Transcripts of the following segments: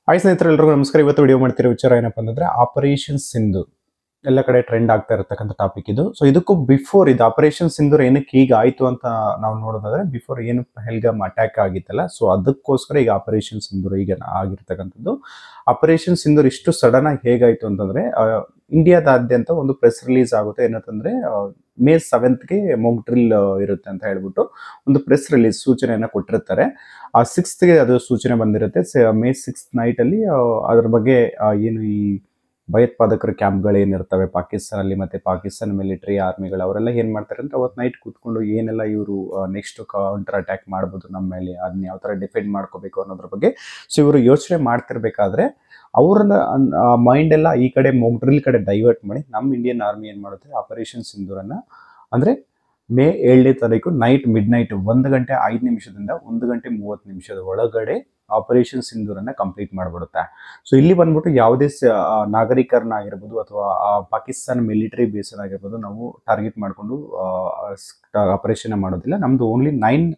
Hi ಸ್ನೇಹಿತರೆ, ಎಲ್ರಿಗೂ ನಮಸ್ಕಾರ. ಇವತ್ತು ವಿಡಿಯೋ ಮಾಡ್ತಿರೋ ವಿಚಾರ ಏನಪ್ಪಾ ಅಂತಂದ್ರೆ ಆಪರೇಷನ್ ಸಿಂಧೂರ್. ಎಲ್ಲ ಕಡೆ ಟ್ರೆಂಡ್ ಆಗ್ತಾ ಇರತಕ್ಕಂಥ ಟಾಪಿಕ್ ಇದು. ಸೊ ಇದಕ್ಕೂ ಬಿಫೋರ್ ಇದು ಆಪರೇಷನ್ ಸಿಂಧೂರ್ ಏನಕ್ಕೆ ಈಗ ಆಯ್ತು ಅಂತ ನಾವು ನೋಡೋದಾದ್ರೆ, ಬಿಫೋರ್ ಏನು ಪಹಲ್ಗಾಮ್ ಅಟ್ಯಾಕ್ ಆಗಿತ್ತಲ್ಲ, ಸೊ ಅದಕ್ಕೋಸ್ಕರ ಈಗ ಆಪರೇಷನ್ ಸಿಂಧೂರ್ ಈಗ ಆಗಿರ್ತಕ್ಕಂಥದ್ದು. ಆಪರೇಷನ್ ಸಿಂಧೂರ್ ಇಷ್ಟು ಸಡನ್ ಆಗಿ ಹೇಗಾಯ್ತು ಅಂತಂದ್ರೆ, ಇಂಡಿಯಾದಾದ್ಯಂತ ಒಂದು ಪ್ರೆಸ್ ರಿಲೀಸ್ ಆಗುತ್ತೆ. ಏನಂತಂದ್ರೆ ಮೇ 7ಗೆ ಮೊಕ್ ಡ್ರಿಲ್ ಇರುತ್ತೆ ಅಂತ ಹೇಳ್ಬಿಟ್ಟು ಒಂದು ಪ್ರೆಸ್ ರಿಲೀಸ್ ಸೂಚನೆಯನ್ನ ಕೊಟ್ಟಿರ್ತಾರೆ. ಆ 6ಗೆ ಅದು ಸೂಚನೆ ಬಂದಿರುತ್ತೆ. ಮೇ 6 ನೈಟ್ ಅಲ್ಲಿ ಅದ್ರ ಬಗ್ಗೆ ಏನು ಈ ಭಯೋತ್ಪಾದಕರ ಕ್ಯಾಂಪ್ಗಳು ಏನಿರ್ತವೆ ಪಾಕಿಸ್ತಾನಲ್ಲಿ, ಮತ್ತೆ ಪಾಕಿಸ್ತಾನ ಮಿಲಿಟರಿ ಆರ್ಮಿಗಳು ಅವರೆಲ್ಲ ಏನ್ ಮಾಡ್ತಾರೆ ಅಂದ್ರೆ ಅವತ್ತು ನೈಟ್ ಕೂತ್ಕೊಂಡು ಏನೆಲ್ಲ ಇವರು ನೆಕ್ಸ್ಟ್ ಕೌಂಟರ್ ಅಟ್ಯಾಕ್ ಮಾಡ್ಬೋದು ನಮ್ಮ ಮೇಲೆ, ಅದನ್ನ ಯಾವ ತರ ಡಿಫೆಂಡ್ ಮಾಡ್ಕೋಬೇಕು ಅನ್ನೋದ್ರ ಬಗ್ಗೆ ಸೊ ಇವರು ಯೋಚನೆ ಮಾಡ್ತಿರ್ಬೇಕಾದ್ರೆ ಅವ್ರನ್ನ ಮೈಂಡ್ ಎಲ್ಲ ಈ ಕಡೆ ಮೊಕ್ ಡ್ರಿಲ್ ಕಡೆ ಡೈವರ್ಟ್ ಮಾಡಿ ನಮ್ಮ ಇಂಡಿಯನ್ ಆರ್ಮಿ ಏನ್ ಮಾಡುತ್ತೆ, ಆಪರೇಷನ್ ಸಿಂಧೂರನ್ನ ಅಂದ್ರೆ ಮೇ 7ನೇ ತಾರೀಕು ಮಿಡ್ ನೈಟ್ 1 ಗಂಟೆ 5 ನಿಮಿಷದಿಂದ 1 ಗಂಟೆ 30 ನಿಮಿಷದ ಒಳಗಡೆ ಆಪರೇಷನ್ ಸಿಂಧೂರನ್ನ ಕಂಪ್ಲೀಟ್ ಮಾಡ್ಬಿಡುತ್ತೆ. ಸೊ ಇಲ್ಲಿ ಬಂದ್ಬಿಟ್ಟು ಯಾವುದೇ ನಾಗರಿಕರನ್ನ ಆಗಿರ್ಬೋದು ಅಥವಾ ಪಾಕಿಸ್ತಾನ ಮಿಲಿಟರಿ ಬೇಸ್ ಆಗಿರ್ಬೋದು ನಾವು ಟಾರ್ಗೆಟ್ ಮಾಡಿಕೊಂಡು ಆಪರೇಷನ್ ಮಾಡೋದಿಲ್ಲ. ನಮ್ದು ಓನ್ಲಿ 9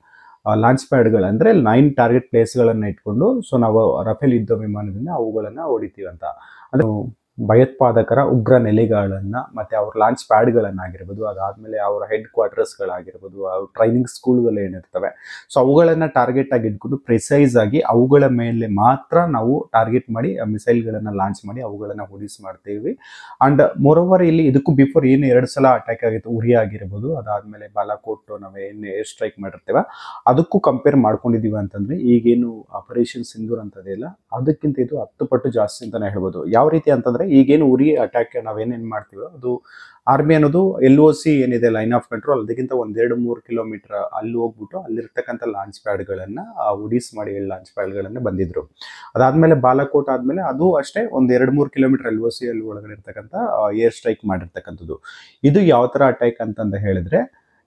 ಲಾಂಚ್ ಪ್ಯಾಡ್ಗಳು ಅಂದ್ರೆ 9 ಟಾರ್ಗೆಟ್ ಪ್ಲೇಸ್ಗಳನ್ನ ಇಟ್ಕೊಂಡು ಸೊ ನಾವು ರಫೇಲ್ ಯುದ್ಧ ವಿಮಾನದಿಂದ ಅವುಗಳನ್ನ ಹೊಡಿತೀವಿ ಅಂತ. ಅಂದ್ರೆ ಭಯೋತ್ಪಾದಕರ ಉಗ್ರ ನೆಲೆಗಳನ್ನ ಮತ್ತೆ ಅವ್ರ ಲಾಂಚ್ ಪ್ಯಾಡ್ಗಳನ್ನಾಗಿರ್ಬೋದು, ಅದಾದ್ಮೇಲೆ ಅವರ ಹೆಡ್ ಕ್ವಾರ್ಟರ್ಸ್ಗಳಾಗಿರ್ಬೋದು, ಅವ್ರ ಟ್ರೈನಿಂಗ್ ಸ್ಕೂಲ್ಗಳು ಏನಿರ್ತವೆ ಸೊ ಅವುಗಳನ್ನ ಟಾರ್ಗೆಟ್ ಆಗಿ ಇಟ್ಕೊಂಡು ಪ್ರಿಸೈಸ್ ಆಗಿ ಅವುಗಳ ಮೇಲೆ ಮಾತ್ರ ನಾವು ಟಾರ್ಗೆಟ್ ಮಾಡಿ ಮಿಸೈಲ್ಗಳನ್ನ ಲಾಂಚ್ ಮಾಡಿ ಅವುಗಳನ್ನ ಹೊಡಿಸ್ ಮಾಡ್ತೀವಿ. ಅಂಡ್ ಮೋರೋವರ್ ಇಲ್ಲಿ ಇದಕ್ಕೂ ಬಿಫೋರ್ ಏನು 2 ಸಲ ಅಟ್ಯಾಕ್ ಆಗಿತ್ತು, ಉರಿ ಆಗಿರ್ಬೋದು, ಅದಾದ್ಮೇಲೆ ಬಾಲಾಕೋಟ್ ನಾವು ಏನು ಏರ್ ಸ್ಟ್ರೈಕ್ ಮಾಡಿರ್ತೇವೆ ಅದಕ್ಕೂ ಕಂಪೇರ್ ಮಾಡ್ಕೊಂಡಿದೀವಿ ಅಂತಂದ್ರೆ ಈಗೇನು ಆಪರೇಷನ್ ಸಿಂಧೂರ್ ಅಂತದಿಲ್ಲ ಅದಕ್ಕಿಂತ ಇದು 10 ಪಟ್ಟು ಜಾಸ್ತಿ ಅಂತಾನೆ ಹೇಳ್ಬೋದು. ಯಾವ ರೀತಿ ಅಂತಂದ್ರೆ ಈಗೇನು ಉರಿ ಅಟ್ಯಾಕ್ ನಾವೇನೇನ್ ಮಾಡ್ತೀವೋ ಅದು ಆರ್ಮಿ ಅನ್ನೋದು LOC ಏನಿದೆ, ಲೈನ್ ಆಫ್ ಕಂಟ್ರೋಲ್, ಅದಕ್ಕಿಂತ 1-2-3 ಕಿಲೋಮೀಟರ್ ಅಲ್ಲಿ ಹೋಗ್ಬಿಟ್ಟು ಅಲ್ಲಿರ್ತಕ್ಕಂಥ ಲಾಂಚ್ ಪ್ಯಾಡ್ಗಳನ್ನ ಉಡೀಸ್ ಮಾಡಿ ಲಾಂಚ್ ಪ್ಯಾಡ್ಗಳನ್ನ ಬಂದಿದ್ರು. ಅದಾದ್ಮೇಲೆ ಬಾಲಾಕೋಟ್ ಆದ್ಮೇಲೆ ಅದು ಅಷ್ಟೇ 1-2-3 ಕಿಲೋಮೀಟರ್ LOC ಅಲ್ಲಿ ಒಳಗಡೆ ಇರ್ತಕ್ಕಂಥ ಏರ್ ಸ್ಟ್ರೈಕ್ ಮಾಡಿರ್ತಕ್ಕಂಥದ್ದು. ಇದು ಯಾವ ತರ ಅಟ್ಯಾಕ್ ಅಂತಂದ ಹೇಳಿದ್ರೆ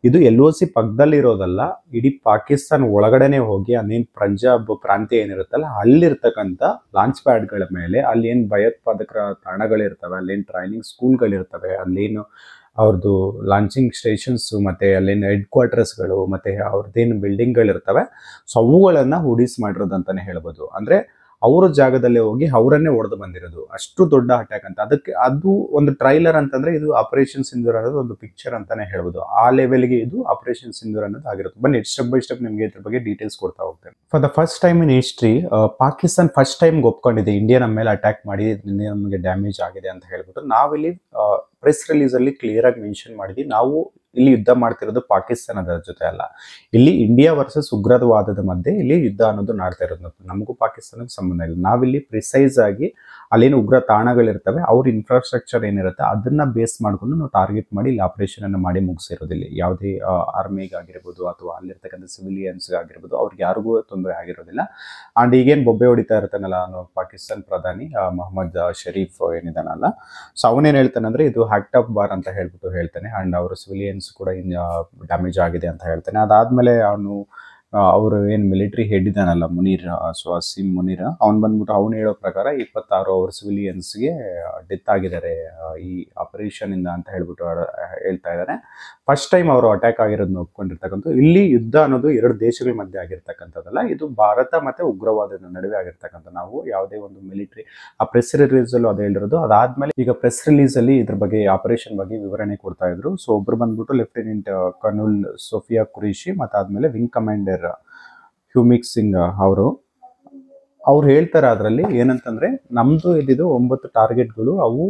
ಇದು LOC ಪಕ್ಕದಲ್ಲಿ ಇರೋದಲ್ಲ, ಇಡೀ ಪಾಕಿಸ್ತಾನ ಒಳಗಡೆನೆ ಹೋಗಿ ಅದೇನು ಪಂಜಾಬ್ ಪ್ರಾಂತ್ಯ ಏನಿರುತ್ತಲ್ಲ ಅಲ್ಲಿರ್ತಕ್ಕಂಥ ಲಾಂಚ್ ಪ್ಯಾಡ್ಗಳ ಮೇಲೆ ಅಲ್ಲಿ ಏನು ಭಯೋತ್ಪಾದಕರ ತಾಣಗಳಿರ್ತವೆ, ಅಲ್ಲೇನು ಟ್ರೈನಿಂಗ್ ಸ್ಕೂಲ್ಗಳಿರ್ತವೆ, ಅಲ್ಲೇನು ಅವ್ರದ್ದು ಲಾಂಚಿಂಗ್ ಸ್ಟೇಷನ್ಸ್ ಮತ್ತೆ ಅಲ್ಲೇನು ಹೆಡ್ ಕ್ವಾರ್ಟರ್ಸ್ಗಳು ಮತ್ತೆ ಅವ್ರದ್ದೇನು ಬಿಲ್ಡಿಂಗ್ಗಳಿರ್ತವೆ ಸೊ ಅವುಗಳನ್ನ ಹುಡಿಸ್ ಮಾಡಿರೋದು ಅಂತಾನೆ ಹೇಳ್ಬೋದು. ಅಂದ್ರೆ ಅವರ ಜಾಗದಲ್ಲಿ ಹೋಗಿ ಅವರನ್ನೇ ಹೊಡೆದು ಬಂದಿರೋದು, ಅಷ್ಟು ದೊಡ್ಡ ಅಟ್ಯಾಕ್ ಅಂತ. ಅದಕ್ಕೆ ಅದು ಒಂದು ಟ್ರೈಲರ್ ಅಂತಂದ್ರೆ ಇದು ಆಪರೇಷನ್ ಸಿಂಧೂರ್ ಅನ್ನೋದು ಒಂದು ಪಿಕ್ಚರ್ ಅಂತಾನೆ ಹೇಳ್ಬೋದು. ಆ ಲೆವೆಲ್ಗೆ ಇದು ಆಪರೇಷನ್ ಸಿಂಧೂರ್ ಅನ್ನೋದು ಆಗಿರುತ್ತೆ. ಬನ್ನಿ ಸ್ಟೆಪ್ ಬೈ ಸ್ಟೆಪ್ ನಿಮ್ಗೆ ಇದ್ರ ಬಗ್ಗೆ ಡೀಟೇಲ್ಸ್ ಕೊಡ್ತಾ ಹೋಗ್ತೇನೆ. For the first time in history Pakistan first time ಒಪ್ಕೊಂಡಿದೆ ಇಂಡಿಯಾ ನಮ್ಮ ಮೇಲೆ ಅಟ್ಯಾಕ್ ಮಾಡಿ ನಮಗೆ ಡ್ಯಾಮೇಜ್ ಆಗಿದೆ ಅಂತ ಹೇಳ್ಬಿಟ್ಟು. ನಾವಿಲ್ಲಿ ಪ್ರೆಸ್ ರಿಲೀಸ್ ಅಲ್ಲಿ ಕ್ಲಿಯರ್ ಆಗಿ ಮೆನ್ಷನ್ ಮಾಡಿದ್ವಿ, ನಾವು ಇಲ್ಲಿ ಯುದ್ಧ ಮಾಡ್ತಿರೋದು ಪಾಕಿಸ್ತಾನದ ಜೊತೆ ಅಲ್ಲ, ಇಲ್ಲಿ ಇಂಡಿಯಾ ವರ್ಸಸ್ ಉಗ್ರವಾದದ ಮಧ್ಯೆ ಇಲ್ಲಿ ಯುದ್ಧ ಅನ್ನೋದು ನಾಡ್ತಾ ಇರೋದು. ನಮಗೂ ಪಾಕಿಸ್ತಾನಕ್ಕೆ ಸಂಬಂಧ ಇಲ್ಲ. ನಾವಿಲ್ಲಿ ಪ್ರಿಸೈಸ್ ಆಗಿ ಅಲ್ಲೇನು ಉಗ್ರ ತಾಣಗಳಿರ್ತವೆ ಅವ್ರ ಇನ್ಫ್ರಾಸ್ಟ್ರಕ್ಚರ್ ಏನಿರುತ್ತೆ ಅದನ್ನ ಬೇಸ್ ಮಾಡ್ಕೊಂಡು ನಾವು ಟಾರ್ಗೆಟ್ ಮಾಡಿ ಇಲ್ಲಿ ಆಪರೇಷನ್ ಅನ್ನು ಮಾಡಿ ಮುಗಿಸಿರೋದಿಲ್ಲ. ಯಾವುದೇ ಆರ್ಮಿಗಾಗಿರ್ಬೋದು ಅಥವಾ ಅಲ್ಲಿರ್ತಕ್ಕಂಥ ಸಿವಿಲಿಯನ್ಸ್ ಆಗಿರ್ಬೋದು ಅವ್ರಿಗೆ ಯಾರಿಗೂ ತೊಂದರೆ ಆಗಿರೋದಿಲ್ಲ. ಅಂಡ್ ಈಗೇನು ಬೊಬ್ಬೆ ಹೊಡಿತಾ ಇರ್ತಾನಲ್ಲ ಪಾಕಿಸ್ತಾನ್ ಪ್ರಧಾನಿ ಮೊಹಮ್ಮದ್ ಶರೀಫ್ ಏನಿದಾನಲ್ಲ, ಸೊ ಅವನೇನ್ ಹೇಳ್ತಾನೆ ಅಂದ್ರೆ ಇದು ಆಕ್ಟ್ ಆಫ್ ಬಾರ್ ಅಂತ ಹೇಳ್ಬಿಟ್ಟು ಹೇಳ್ತಾನೆ. ಅಂಡ್ ಅವರು ಸಿವಿಲಿಯನ್ಸ್ ಕೂಡ ಡ್ಯಾಮೇಜ್ ಆಗಿದೆ ಅಂತ ಹೇಳ್ತಾನೆ. ಅದಾದ್ಮೇಲೆ ಅವನು ಅವರು ಏನು ಮಿಲಿಟರಿ ಹೆಡ್ ಇದಾನಲ್ಲ ಮುನೀರ್, ಸೊ ಅಸೀಂ ಮುನೀರ್, ಅವ್ನು ಬಂದ್ಬಿಟ್ಟು ಅವ್ನು ಹೇಳೋ ಪ್ರಕಾರ 26 ಅವರ್ ಸಿವಿಲಿಯನ್ಸ್ಗೆ ಡೆತ್ ಆಗಿದ್ದಾರೆ ಈ ಆಪರೇಷನ್ ಇಂದ ಅಂತ ಹೇಳ್ಬಿಟ್ಟು ಹೇಳ್ತಾ ಇದ್ದಾರೆ. ಫಸ್ಟ್ ಟೈಮ್ ಅವರು ಅಟ್ಯಾಕ್ ಆಗಿರೋದನ್ನ ಒಪ್ಕೊಂಡಿರ್ತಕ್ಕಂಥ. ಇಲ್ಲಿ ಯುದ್ಧ ಅನ್ನೋದು 2 ದೇಶಗಳ ಮಧ್ಯೆ ಆಗಿರ್ತಕ್ಕಂಥದ್ದಲ್ಲ, ಇದು ಭಾರತ ಮತ್ತೆ ಉಗ್ರವಾದದ ನಡುವೆ ಆಗಿರ್ತಕ್ಕಂಥ. ನಾವು ಯಾವುದೇ ಒಂದು ಮಿಲಿಟರಿ ಆ ಪ್ರೆಸ್ ರಿಲೀಸ್ ಅಲ್ಲೂ ಅದೇ ಹೇಳಿರೋದು. ಅದಾದ್ಮೇಲೆ ಈಗ ಪ್ರೆಸ್ ರಿಲೀಸ್ ಅಲ್ಲಿ ಇದ್ರ ಬಗ್ಗೆ ಆಪರೇಷನ್ ಬಗ್ಗೆ ವಿವರಣೆ ಕೊಡ್ತಾ ಇದ್ರು. ಸೊ ಒಬ್ರು ಬಂದ್ಬಿಟ್ಟು ಲೆಫ್ಟಿನೆಂಟ್ ಕರ್ನಲ್ ಸೋಫಿಯಾ ಕುರೇಶಿ ಮತ್ತಾದ್ಮೇಲೆ ವಿಂಗ್ ಕಮಾಂಡರ್ ಹ್ಯೂಮಿಕ್ ಸಿಂಗ್ ಅವ್ರು ಹೇಳ್ತಾರೆ ಅದರಲ್ಲಿ ಏನಂತಂದ್ರೆ ನಮ್ದು ಇದ್ದಿದ್ದು 9 ಟಾರ್ಗೆಟ್ಗಳು, ಅವು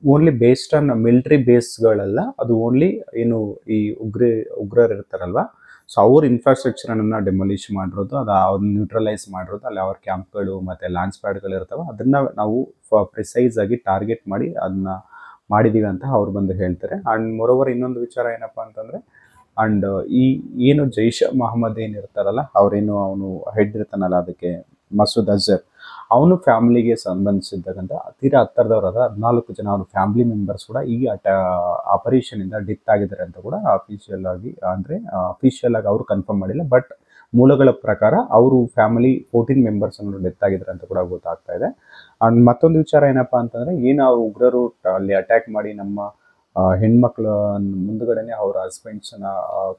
ಓನ್ಲಿ ಬೇಸ್ಡ್ ಆನ್ ಮಿಲಿಟರಿ ಬೇಸ್ಗಳಲ್ಲ, ಅದು ಓನ್ಲಿ ಏನು ಈ ಉಗ್ರರು ಇರ್ತಾರಲ್ವಾ ಸೊ ಅವ್ರ ಇನ್ಫ್ರಾಸ್ಟ್ರಕ್ಚರ್ ಅನ್ನ ಡೆಮೊಲಿಷ್ ಮಾಡಿರೋದು, ಅದನ್ನ ನ್ಯೂಟ್ರಲೈಸ್ ಮಾಡಿರೋದು, ಅಲ್ಲಿ ಅವ್ರ ಕ್ಯಾಂಪ್ಗಳು ಮತ್ತೆ ಲಾಂಚ್ ಪ್ಯಾಡ್ಗಳು ಇರ್ತವೆ ಅದನ್ನ ನಾವು ಪ್ರಿಸೈಸ್ ಆಗಿ ಟಾರ್ಗೆಟ್ ಮಾಡಿ ಅದನ್ನ ಮಾಡಿದೀವಿ ಅಂತ ಅವ್ರು ಬಂದು ಹೇಳ್ತಾರೆ. ಅಂಡ್ ಮೋರೋವರ್ ಇನ್ನೊಂದು ವಿಚಾರ ಏನಪ್ಪಾ ಅಂತಂದ್ರೆ ಅಂಡ್ ಈ ಏನು ಜೈಷ್ ಮೊಹಮ್ಮದ್ ಏನಿರ್ತಾರಲ್ಲ ಅವ್ರೇನು ಅವನು ಹೆಡ್ ಇರ್ತಾನಲ್ಲ ಅದಕ್ಕೆ ಮಸೂದ್ ಅಜರ್, ಅವನು ಫ್ಯಾಮಿಲಿಗೆ ಸಂಬಂಧಿಸಿದ್ದಕ್ಕಂಥ ತೀರಾ ಹತ್ತಿರದವರಾದ 14 ಜನ ಅವ್ರ ಫ್ಯಾಮಿಲಿ ಮೆಂಬರ್ಸ್ ಕೂಡ ಈ ಆಪರೇಷನ್ ಇಂದ ಡೆತ್ ಆಗಿದ್ದಾರೆ ಅಂತ ಕೂಡ ಅಫಿಷಿಯಲ್ ಆಗಿ ಅವರು ಕನ್ಫರ್ಮ್ ಮಾಡಿಲ್ಲ. ಬಟ್ ಮೂಲಗಳ ಪ್ರಕಾರ ಅವರು ಫ್ಯಾಮಿಲಿ 14 ಮೆಂಬರ್ಸ್ ಅನ್ನು ಡೆತ್ ಆಗಿದ್ದಾರೆ ಅಂತ ಕೂಡ ಗೊತ್ತಾಗ್ತಾ ಇದೆ. ಅಂಡ್ ಮತ್ತೊಂದು ವಿಚಾರ ಏನಪ್ಪಾ ಅಂತಂದ್ರೆ ಏನು ಆ ಉಗ್ರರು ಅಲ್ಲಿ ಅಟ್ಯಾಕ್ ಮಾಡಿ ನಮ್ಮ ಹೆಣ್ಮಕ್ಳ ಮುಂದ್ಗಡೆನೆ ಅವ್ರ ಹಸ್ಬೆಂಡ್ಸ್ನ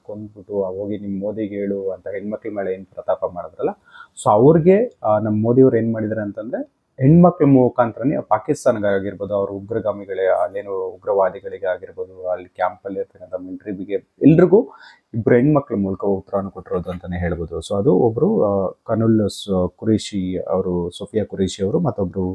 ಕೊಂದ್ಬಿಟ್ಟು ಹೋಗಿ ನಿಮ್ಮ ಮೋದಿಗೆ ಹೇಳು ಅಂತ ಹೆಣ್ಮಕ್ಳ ಮೇಲೆ ಏನು ಪ್ರತಾಪ ಮಾಡಿದ್ರಲ್ಲ, ಸೊ ಅವ್ರಿಗೆ ನಮ್ಮ ಮೋದಿಯವ್ರು ಏನು ಮಾಡಿದ್ದಾರೆ ಅಂತಂದ್ರೆ ಹೆಣ್ಮಕ್ಳ ಮುಖಾಂತರನೇ ಪಾಕಿಸ್ತಾನಗಾಗಿರ್ಬೋದು, ಅವ್ರ ಉಗ್ರಗಾಮಿಗಳೇ ಅಲ್ಲೇನೋ ಉಗ್ರವಾದಿಗಳಿಗೆ ಆಗಿರ್ಬೋದು, ಅಲ್ಲಿ ಕ್ಯಾಂಪಲ್ಲಿ ಇರ್ತಕ್ಕಂಥ ಮಿಲಿಟರಿಗೆ ಎಲ್ರಿಗೂ ಇಬ್ಬರು ಹೆಣ್ಮಕ್ಳ ಮೂಲಕ ಉತ್ತರವನ್ನು ಕೊಟ್ಟಿರೋದು ಅಂತಾನೆ ಹೇಳ್ಬೋದು. ಸೊ ಅದು ಒಬ್ರು ಕನುಲ್ ಕುರೇಶಿ ಅವರು, ಸೋಫಿಯಾ ಕುರೇಶಿ ಅವರು, ಮತ್ತೊಬ್ರು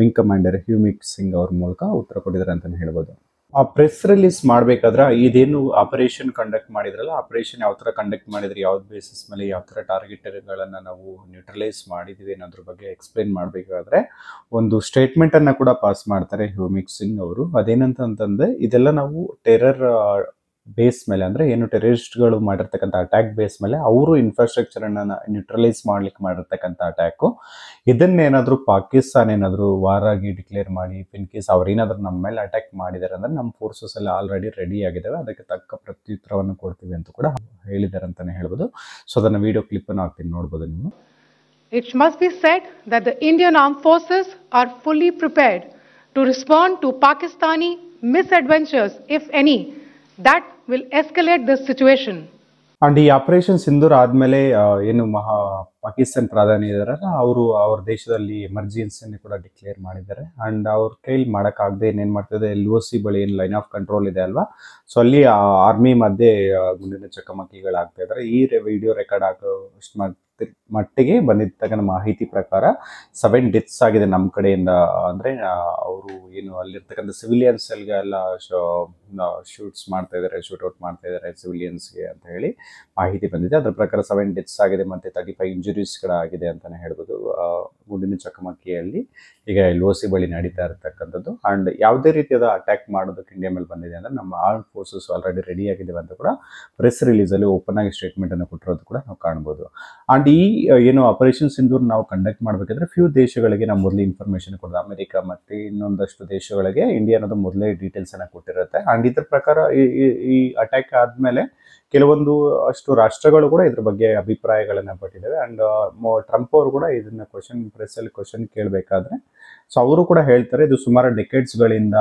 ವಿಂಗ್ ಕಮಾಂಡರ್ ಹ್ಯೂಮಿಕ್ ಸಿಂಗ್ ಅವ್ರ ಮೂಲಕ ಉತ್ತರ ಕೊಟ್ಟಿದ್ದಾರೆ ಅಂತಾನೆ ಹೇಳ್ಬೋದು. ಆ ಪ್ರೆಸ್ ರಿಲೀಸ್ ಮಾಡ್ಬೇಕಾದ್ರೆ ಇದೇನು ಆಪರೇಷನ್ ಕಂಡಕ್ಟ್ ಮಾಡಿದ್ರಲ್ಲ, ಆಪರೇಷನ್ ಯಾವ ಥರ ಕಂಡಕ್ಟ್ ಮಾಡಿದ್ರಿ, ಯಾವ್ದು ಬೇಸಿಸ್ ಮೇಲೆ ಯಾವ ಥರ ಟಾರ್ಗೆಟ್ಗಳನ್ನು ನಾವು ನ್ಯೂಟ್ರಲೈಸ್ ಮಾಡಿದ್ವಿ ಅನ್ನೋದ್ರ ಬಗ್ಗೆ ಎಕ್ಸ್ಪ್ಲೇನ್ ಮಾಡಬೇಕಾದ್ರೆ ಒಂದು ಸ್ಟೇಟ್ಮೆಂಟನ್ನು ಕೂಡ ಪಾಸ್ ಮಾಡ್ತಾರೆ ಹ್ಯೂಮಿಕ್ ಸಿಂಗ್ ಅವರು. ಅದೇನಂತಂದ್ರೆ, ಇದೆಲ್ಲ ನಾವು ಟೆರರ್ ಬೇಸ್ ಮೇಲೆ, ಅಂದರೆ ಏನು ಟೆರರಿಸ್ಟ್ಗಳು ಮಾಡಿರ್ತಕ್ಕಂಥ ಅಟ್ಯಾಕ್ ಬೇಸ್ ಮೇಲೆ ಅವರು ಇನ್ಫ್ರಾಸ್ಟ್ರಕ್ಚರನ್ನು ನ್ಯೂಟ್ರಲೈಸ್ ಮಾಡ್ಲಿಕ್ಕೆ ಮಾಡಿರ್ತಕ್ಕಂಥ ಅಟ್ಯಾಕು. ಇದನ್ನೇನಾದರೂ ಪಾಕಿಸ್ತಾನ ಏನಾದರೂ ವಾರ್ ಆಗಿ ಡಿಕ್ಲೇರ್ ಮಾಡಿ, ಇನ್ ಕೇಸ್ ಅವ್ರೇನಾದರೂ ನಮ್ಮ ಮೇಲೆ ಅಟ್ಯಾಕ್ ಮಾಡಿದ್ದಾರೆ ಅಂದರೆ ನಮ್ಮ ಫೋರ್ಸಸ್ ಎಲ್ಲ ಆಲ್ರೆಡಿ ರೆಡಿ ಆಗಿದ್ದಾವೆ, ಅದಕ್ಕೆ ತಕ್ಕ ಪ್ರತ್ಯುತ್ತರವನ್ನು ಕೊಡ್ತೀವಿ ಅಂತ ಕೂಡ ಹೇಳಿದ್ದಾರೆ ಅಂತಲೇ ಹೇಳ್ಬೋದು. ಸೊ ಅದನ್ನು ವಿಡಿಯೋ ಕ್ಲಿಪ್ಪನ್ನು ಹಾಕ್ತೀನಿ, ನೋಡ್ಬೋದು ನೀವು. It must be said that the Indian Armed Forces are fully prepared to respond to Pakistani misadventures, if any, that will escalate this situation. And ಈ ಆಪರೇಷನ್ ಸಿಂಧೂರ್ ಆದಮೇಲೆ ಏನು ಪಾಕಿಸ್ತಾನ ಪ್ರಧಾನಿ ಇದಾರಲ್ಲ, ಅವರು ಅವ್ರ ದೇಶದಲ್ಲಿ ಎಮರ್ಜೆನ್ಸಿಯನ್ನು ಕೂಡ ಡಿಕ್ಲೇರ್ ಮಾಡಿದ್ದಾರೆ. ಆ್ಯಂಡ್ ಅವ್ರ ಕೈಲಿ ಮಾಡೋಕ್ಕಾಗದೆ ಏನೇನು ಮಾಡ್ತಿದೆ, LOC ಬಳಿ ಏನು ಲೈನ್ ಆಫ್ ಕಂಟ್ರೋಲ್ ಇದೆ ಅಲ್ವಾ, ಸೊ ಅಲ್ಲಿ ಆರ್ಮಿ ಮಧ್ಯೆ ಗುಂಡಿನ ಚಕಮಕಿಗಳಾಗ್ತಾ ಇದ್ದಾರೆ. ಈ ವಿಡಿಯೋ ರೆಕಾರ್ಡ್ ಆಗೋ ಮಟ್ಟಿಗೆ ಬಂದಿರ್ತಕ್ಕಂಥ ಮಾಹಿತಿ ಪ್ರಕಾರ 7 ಡೆತ್ಸ್ ಆಗಿದೆ ನಮ್ಮ ಕಡೆಯಿಂದ. ಅಂದರೆ ಅವರು ಏನು ಅಲ್ಲಿರ್ತಕ್ಕಂಥ ಸಿವಿಲಿಯನ್ಸ್ಗೆ ಎಲ್ಲ ಶೂಟ್ಔಟ್ ಮಾಡ್ತಾ ಇದ್ದಾರೆ ಸಿವಿಲಿಯನ್ಸ್ಗೆ ಅಂತ ಹೇಳಿ ಮಾಹಿತಿ ಬಂದಿದೆ. ಅದರ ಪ್ರಕಾರ 7 ಡೆತ್ಸ್ ಆಗಿದೆ ಮತ್ತು 35 ಇಂಜುರೀಸ್ಗಳಾಗಿದೆ ಅಂತಲೇ ಹೇಳ್ಬೋದು ಗುಂಡಿನ ಚಕಮಕಿಯಲ್ಲಿ. ಈಗ LOC ಬಳಿ ನಡೀತಾ ಇರತಕ್ಕಂಥದ್ದು. ಆ್ಯಂಡ್ ಯಾವುದೇ ರೀತಿಯಾದ ಅಟ್ಯಾಕ್ ಮಾಡೋದಕ್ಕೆ ಇಂಡಿಯಾ ಮೇಲೆ ಬಂದಿದೆ ಅಂದರೆ ನಮ್ಮ ಆರ್ಮ್ ಫೋರ್ಸಸ್ ಆಲ್ರೆಡಿ ರೆಡಿ ಆಗಿದ್ದೇವೆ ಅಂತ ಕೂಡ ಪ್ರೆಸ್ ರಿಲೀಸಲ್ಲಿ ಓಪನ್ ಆಗಿ ಸ್ಟೇಟ್ಮೆಂಟನ್ನು ಕೊಟ್ಟಿರೋದು ಕೂಡ ನಾವು ಕಾಣ್ಬೋದು. ಆ್ಯಂಡ್ ಈ ಏನು ಆಪರೇಷನ್ ಸಿಂಧೂರ್ ನಾವು ಕಂಡಕ್ಟ್ ಮಾಡಬೇಕಾದ್ರೆ ಫ್ಯೂ ದೇಶಗಳಿಗೆ ನಾವು ಮೊದಲು ಇನ್ಫಾರ್ಮೇಷನ್ ಕೊಡೋದು, ಅಮೆರಿಕ ಮತ್ತು ಇನ್ನೊಂದಷ್ಟು ದೇಶಗಳಿಗೆ ಇಂಡಿಯಾ ಅನ್ನೋದು ಮೊದಲೇ ಡೀಟೇಲ್ಸನ್ನು ಕೊಟ್ಟಿರುತ್ತೆ. ಆ್ಯಂಡ್ ಇದ್ರ ಪ್ರಕಾರ ಈ ಅಟ್ಯಾಕ್ ಆದಮೇಲೆ ಕೆಲವೊಂದು ಅಷ್ಟು ರಾಷ್ಟ್ರಗಳು ಕೂಡ ಇದ್ರ ಬಗ್ಗೆ ಅಭಿಪ್ರಾಯಗಳನ್ನು ಪಟ್ಟಿದ್ದಾವೆ. ಆ್ಯಂಡ್ ಟ್ರಂಪ್ ಅವರು ಕೂಡ ಇದನ್ನು ಪ್ರೆಸ್ಸಲ್ಲಿ ಕ್ವಶನ್ ಕೇಳಬೇಕಾದ್ರೆ ಸೊ ಅವರು ಕೂಡ ಹೇಳ್ತಾರೆ, ಇದು ಸುಮಾರು ಡೆಕೆಡ್ಸ್ಗಳಿಂದ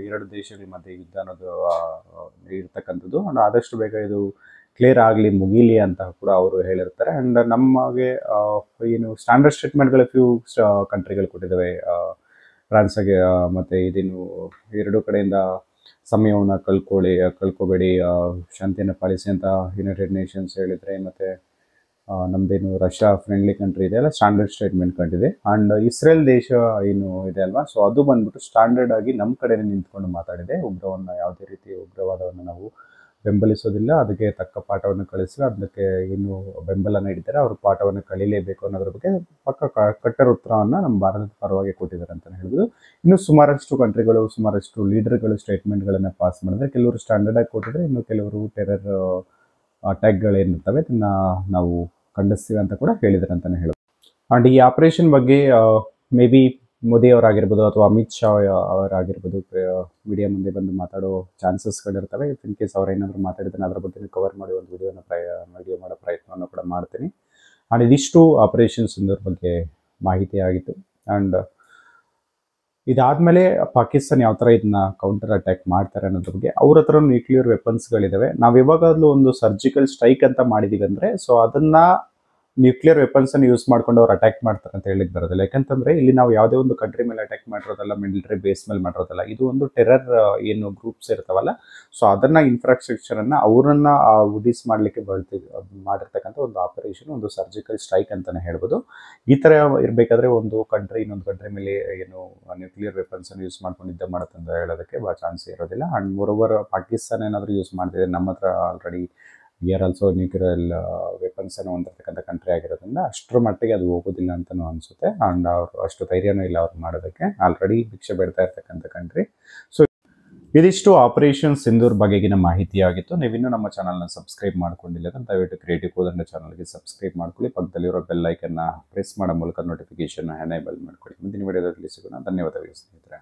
ಎರಡು ದೇಶಗಳ ಮಧ್ಯೆ ಯುದ್ಧ ಅನ್ನೋದು ಇರ್ತಕ್ಕಂಥದ್ದು. ಆ್ಯಂಡ್ ಆದಷ್ಟು ಬೇಗ ಇದು ಕ್ಲಿಯರ್ ಆಗಲಿ, ಮುಗೀಲಿ ಅಂತ ಕೂಡ ಅವರು ಹೇಳಿರ್ತಾರೆ. ಆ್ಯಂಡ್ ನಮಗೆ ಏನು ಸ್ಟ್ಯಾಂಡರ್ಡ್ ಸ್ಟೇಟ್ಮೆಂಟ್ಗಳು ಫ್ಯೂ ಕಂಟ್ರಿಗಳು ಕೊಟ್ಟಿದ್ದಾವೆ, ಫ್ರಾನ್ಸ್ಗೆ ಮತ್ತು ಇದೇನು ಎರಡೂ ಕಡೆಯಿಂದ ಸಮಯವನ್ನು ಕಳ್ಕೊಬೇಡಿ, ಶಾಂತಿಯನ್ನು ಪಾಲಿಸಿ ಅಂತ ಯುನೈಟೆಡ್ ನೇಷನ್ಸ್ ಹೇಳಿದರೆ, ಮತ್ತು ನಮ್ಮದೇನು ರಷ್ಯಾ ಫ್ರೆಂಡ್ಲಿ ಕಂಟ್ರಿ ಇದೆ ಅಲ್ಲ, ಸ್ಟ್ಯಾಂಡರ್ಡ್ ಸ್ಟೇಟ್ಮೆಂಟ್ ಕಂಡಿದೆ. ಆ್ಯಂಡ್ ಇಸ್ರೇಲ್ ದೇಶ ಏನು ಇದೆ ಅಲ್ವಾ, ಸೊ ಅದು ಬಂದ್ಬಿಟ್ಟು ಸ್ಟ್ಯಾಂಡರ್ಡ್ ಆಗಿ ನಮ್ಮ ಕಡೆನೇ ನಿಂತ್ಕೊಂಡು ಮಾತಾಡಿದೆ. ಯಾವುದೇ ರೀತಿ ಉಗ್ರವಾದವನ್ನು ನಾವು ಬೆಂಬಲಿಸೋದಿಲ್ಲ, ಅದಕ್ಕೆ ತಕ್ಕ ಪಾಠವನ್ನು ಕಳಿಸಿ ಅದಕ್ಕೆ ಏನು ಬೆಂಬಲ ನೀಡಿದ್ದಾರೆ ಅವರು ಪಾಠವನ್ನು ಕಲೀಲೇಬೇಕು ಅನ್ನೋದ್ರ ಬಗ್ಗೆ ಕಟ್ಟರ್ ಉತ್ತರವನ್ನು ನಮ್ಮ ಭಾರತದ ಪರವಾಗಿ ಕೊಟ್ಟಿದ್ದಾರೆ ಅಂತಲೇ ಹೇಳ್ಬೋದು. ಇನ್ನು ಸುಮಾರಷ್ಟು ಕಂಟ್ರಿಗಳು, ಸುಮಾರಷ್ಟು ಲೀಡರ್ಗಳು ಸ್ಟೇಟ್ಮೆಂಟ್ಗಳನ್ನು ಪಾಸ್ ಮಾಡಿದ್ರೆ, ಕೆಲವರು ಸ್ಟ್ಯಾಂಡರ್ಡ್ ಆಗಿ ಕೊಟ್ಟಿದ್ರೆ, ಇನ್ನು ಕೆಲವರು ಟೆರರ್ ಅಟ್ಯಾಕ್ಗಳೇನಿರ್ತವೆ ಅದನ್ನು ನಾವು ಖಂಡಿಸ್ತೀವಿ ಅಂತ ಕೂಡ ಹೇಳಿದ್ದಾರೆ ಅಂತಲೇ ಹೇಳ್ಬೋದು. ಆ್ಯಂಡ್ ಈ ಆಪರೇಷನ್ ಬಗ್ಗೆ ಮೇ ಬಿ ಮೋದಿ ಅವರಾಗಿರ್ಬೋದು ಅಥವಾ ಅಮಿತ್ ಶಾ ಅವರಾಗಿರ್ಬೋದು ಮೀಡಿಯಾ ಮುಂದೆ ಬಂದು ಮಾತಾಡೋ ಚಾನ್ಸಸ್ಗಳಿರ್ತವೆ. ಇನ್ ಕೇಸ್ ಅವರೇನಾದರೂ ಮಾತಾಡಿದ್ರೆ ಅದರ ಬಗ್ಗೆ ಕವರ್ ಮಾಡಿ ಒಂದು ವಿಡಿಯೋ ಮಾಡೋ ಪ್ರಯತ್ನವನ್ನು ಕೂಡ ಮಾಡ್ತೀನಿ. ಆ್ಯಂಡ್ ಇದಿಷ್ಟು ಆಪರೇಷನ್ ಸಿಂಧೂರ್ ಬಗ್ಗೆ ಮಾಹಿತಿ ಆಗಿತ್ತು. ಆ್ಯಂಡ್ ಇದಾದಮೇಲೆ ಪಾಕಿಸ್ತಾನ ಯಾವ ಥರ ಇದನ್ನ ಕೌಂಟರ್ ಅಟ್ಯಾಕ್ ಮಾಡ್ತಾರೆ ಅನ್ನೋದ್ರ ಬಗ್ಗೆ ಅವ್ರ ಹತ್ರ ನ್ಯೂಕ್ಲಿಯರ್ ವೆಪನ್ಸ್ಗಳಿದ್ದಾವೆ. ನಾವು ಯಾವಾಗಲೂ ಒಂದು ಸರ್ಜಿಕಲ್ ಸ್ಟ್ರೈಕ್ ಅಂತ ಮಾಡಿದ್ದೀವಿ ಅಂದರೆ, ಸೊ ಅದನ್ನು ನ್ಯೂಕ್ಲಿಯರ್ ವೆಪನ್ಸನ್ನು ಯೂಸ್ ಮಾಡ್ಕೊಂಡು ಅವ್ರು ಅಟ್ಯಾಕ್ ಮಾಡ್ತಾರೆ ಅಂತ ಹೇಳಿಕ್ಕೆ ಬರೋದಿಲ್ಲ. ಯಾಕಂತಂದರೆ ಇಲ್ಲಿ ನಾವು ಯಾವುದೇ ಒಂದು ಕಂಟ್ರಿ ಮೇಲೆ ಅಟ್ಯಾಕ್ ಮಾಡಿರೋದಲ್ಲ, ಮಿಲಿಟರಿ ಬೇಸ್ ಮೇಲೆ ಮಾಡಿರೋದಲ್ಲ, ಇದು ಒಂದು ಟೆರರ್ ಏನು ಗ್ರೂಪ್ಸ್ ಇರ್ತಾವಲ್ಲ, ಸೊ ಅದನ್ನು ಇನ್ಫ್ರಾಸ್ಟ್ರಕ್ಚರನ್ನು ಅವರನ್ನು ಉಡಿಸ್ ಮಾಡಲಿಕ್ಕೆ ಮಾಡಿರ್ತಕ್ಕಂಥ ಒಂದು ಆಪರೇಷನ್, ಒಂದು ಸರ್ಜಿಕಲ್ ಸ್ಟ್ರೈಕ್ ಅಂತಲೇ ಹೇಳ್ಬೋದು. ಈ ಥರ ಇರಬೇಕಾದ್ರೆ ಒಂದು ಕಂಟ್ರಿ ಇನ್ನೊಂದು ಕಂಟ್ರಿ ಮೇಲೆ ಏನು ನ್ಯೂಕ್ಲಿಯರ್ ವೆಪನ್ಸನ್ನು ಯೂಸ್ ಮಾಡ್ಕೊಂಡು ಯುದ್ಧ ಮಾಡುತ್ತೆ ಅಂತ ಹೇಳೋದಕ್ಕೆ ಭಾಳ ಚಾನ್ಸ್ ಇರೋದಿಲ್ಲ. ಆ್ಯಂಡ್ ಮೋರೋವರ್ ಪಾಕಿಸ್ತಾನ ಏನಾದರೂ ಯೂಸ್ ಮಾಡ್ತಿದೆ, ನಮ್ಮ ಹತ್ರ already we are also nuclear ವೆಪನ್ಸನ್ನು ಹೊಂದಿರತಕ್ಕಂಥ ಕಂಟ್ರಿ ಆಗಿರೋದ್ರಿಂದ ಅಷ್ಟರ ಮಟ್ಟಿಗೆ ಅದು ಹೋಗೋದಿಲ್ಲ ಅಂತಲೂ ಅನಿಸುತ್ತೆ. ಆ್ಯಂಡ್ ಅವರು ಅಷ್ಟು ಧೈರ್ಯನೂ ಇಲ್ಲ ಅವ್ರು ಮಾಡೋದಕ್ಕೆ, ಆಲ್ರೆಡಿ ಭಿಕ್ಷೆ ಬೇಡ್ತಾ ಇರ್ತಕ್ಕಂಥ ಕಂಟ್ರಿ. ಸೊ ಇದಿಷ್ಟು ಆಪರೇಷನ್ ಸಿಂಧೂರ್ ಬಗೆಗಿನ ಮಾಹಿತಿ ಆಗಿತ್ತು. ನೀವಿನ್ನೂ ನಮ್ಮ ಚಾನಲ್ನ ಸಬ್ಸ್ಕ್ರೈಬ್ ಮಾಡ್ಕೊಂಡಿಲ್ಲ ಅಂತ ದಯವಿಟ್ಟು ಕ್ರಿಯೇಟಿವ್ ಕೋದಂಡ ಚಾನಲ್ಗೆ ಸಬ್ಸ್ಕ್ರೈಬ್ ಮಾಡ್ಕೊಳ್ಳಿ. ಪಕ್ಕದಲ್ಲಿರೋ ಬೆಲ್ ಐಕನ್ನ ಪ್ರೆಸ್ ಮಾಡೋ ಮೂಲಕ ನೋಟಿಫಿಕೇಶನ್ ಎನೇಬಲ್ ಮಾಡ್ಕೊಳ್ಳಿ. ಮುಂದಿನ ವಿಡಿಯೋದಲ್ಲಿ ಸಿಗೋಣ. ಧನ್ಯವಾದಗಳು ಸ್ನೇಹಿತರೆ.